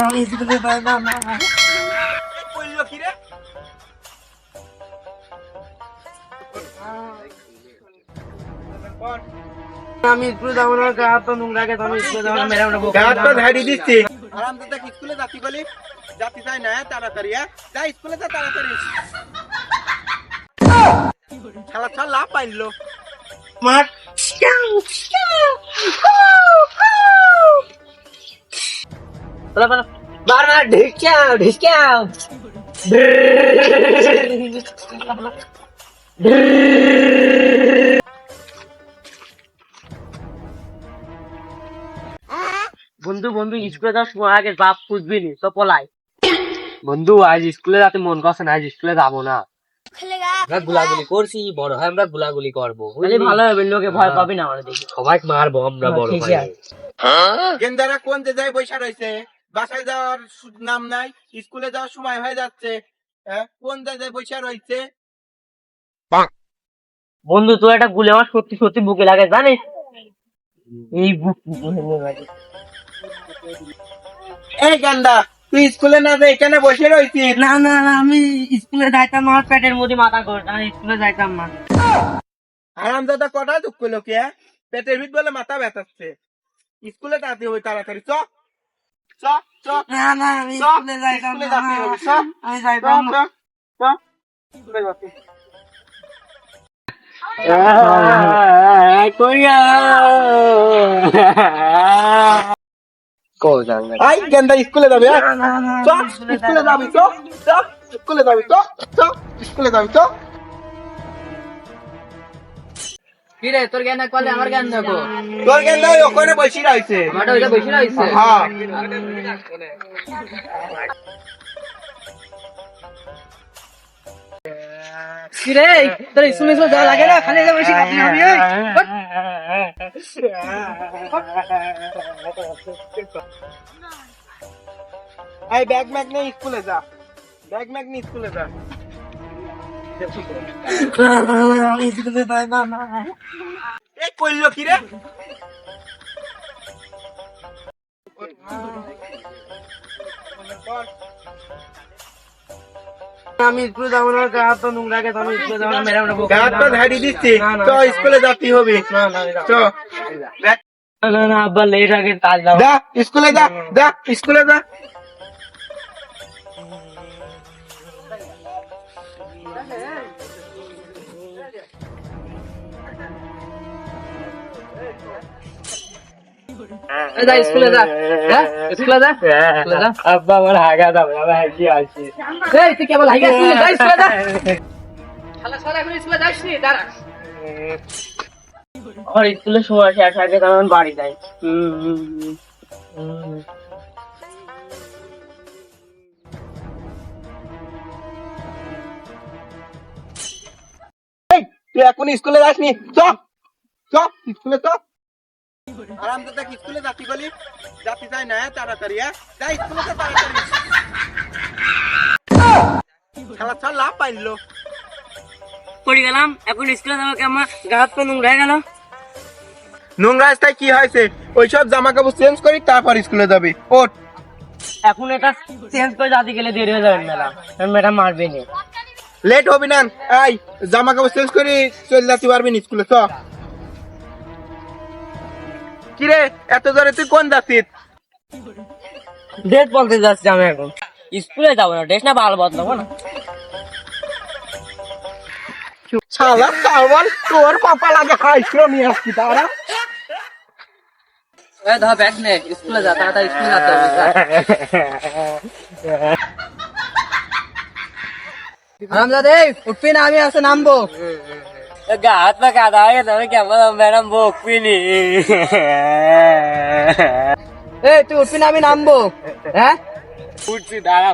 আমি স্কুলে যাই না। কইলো কি রে? আমি স্কুলে যাবো না, গা হাত তো নোংরা গেছে, আমি স্কুলে যাবো না, ম্যাডাম গাছ তো ঝাড়ি দিচ্ছি। আরাম দাদা স্কুলে যাচ্ছি বলি যাতে যাই না তাড়াতাড়ি যা স্কুলে যা তাড়াতাড়ি খেলা ছাড় লাভ পাইলো মার বারবার ঢিসকাও ঢিসকাও। বন্ধু বন্ধু স্কুলে যাওয়ার সময় আগে বাপ খুঁজবি নি তো পলাই। বন্ধু আজ স্কুলে যাতে মন করছে না, আজ স্কুলে যাবো না। আমরা গুলাগুলি করছি, বড় হয় আমরা গুলাগুলি করবো, ভালো হবে, লোকে ভয় পাবি না আমাদের দেখি, সবাই মারবো আমরা বড় হয়। গেন্দারা কোন যে যায় বৈশা রয়েছে, বাসায় যাওয়ার নাম নাই, স্কুলে যাওয়ার সময় হয়ে যাচ্ছে, কোন জায়গায় বৈশা রয়েছে। বন্ধু তোর একটা গুলি আমার সত্যি সত্যি বুকে লাগে জানিস, এই বুক এই গান্ডা তুই স্কুলে না যাই এখানে বসে রয়েছিস। না না না, আমি স্কুলে যাইতাম না, আমার পেটের মধ্যে মাথা করে, আমি স্কুলে যাইতাম না। আরাম দাদা কটা দুঃখ লোকে পেটের ভিত বলে মাথা ব্যথাচ্ছে, স্কুলে যাতে হবে তাড়াতাড়ি চ চ চ। না না, আমি স্কুলে যাইতাম স্কুলে না, যাতে হবে চ আমি যাইতাম না। চ স্কুলে যাতে আই গেন্দা স্কুলে যাবে চ স্কুলে যাবি চ চ স্কুলে যাবি চ চ স্কুলে যাবি চ। কি রে তোর জ্ঞান করলে আমার জ্ঞান দেখো, তোর গেন্দা ওখানে বসে রয়েছে, মাঠে ওইটা বসে রয়েছে। হ্যাঁ কি রে তোর স্কুলে যাওয়া লাগে না, খালি বসে কাটি হবে। আই ব্যাগ ম্যাগ নিয়ে স্কুলে যা, ব্যাগ ম্যাগ নিয়ে স্কুলে যা। আমি স্কুলে যাই না। এই কইলো কি রে? আমি স্কুলে যাবো না, গা হাত তো নোংরা গেছে, আমি স্কুলে যাবো না, ম্যাডাম গাছ তো ঝাড়ি দিচ্ছি, চ স্কুলে যাতে হবে চ। না না আব্বা লেট আগে কাজ যাবো। যা স্কুলে যা, যা স্কুলে যা। যা স্কুলে যা, স্কুলে যা, স্কুলে যা। আব্বা আমার হাগা দাও, আমি হাগি আছি। এই তুই কেবল হাগা স্কুলে যা, স্কুলে যা। শালা শালা এখন স্কুলে যাস নি, দাঁড়া। আর স্কুলে সময় শেষ আগে তখন বাড়ি যাই। তুই এখন স্কুলে যাসনি, চ চ স্কুলে চ। আরাম দাদা স্কুলে যাচ্ছি বলি যাতে যাই না তাড়াতাড়ি যা স্কুলে যা তাড়াতাড়ি খেলা ছাড় লাভ পাইলো পড়ে গেলাম, এখন স্কুলে যাবো কি, আমার গা হাত পা নোংরা হয়ে গেল। নোংরা রাস্তায় কি হয়েছে, ওইসব জামা কাপড় চেঞ্জ করি তারপর স্কুলে যাবি ওঠ। এখন এটা চেঞ্জ করে যাতে গেলে দেরি হয়ে যাবে, মেলা ম্যাডাম মারবে না। লেট হবি না, আই জামা কাপড় চেঞ্জ করি চলে যেতে পারবি না স্কুলে চ। কিরে এত জোরে তুই কোন যাচ্ছিস? ড্রেস বলতে যাচ্ছি আমি, এখন স্কুলে যাবো না, ড্রেস না ভালো বদলাবো না। শালা কারবার তোর পাপা লাগে হাইস্কুলে নিয়ে আসছি তারা। ধর ব্যাগ নে, স্কুলে যা, তাড়াতাড়ি স্কুলে যেতে হবে। হারামজাদে উঠবি না, আমি আছে নামবো। গা হাত পা কাদা হয়ে গেছে, আমি কেমন ম্যাডাম বকবিনি। এই তুই উঠবি না, আমি নামবো। হ্যাঁ উঠছি, দাঁড়া।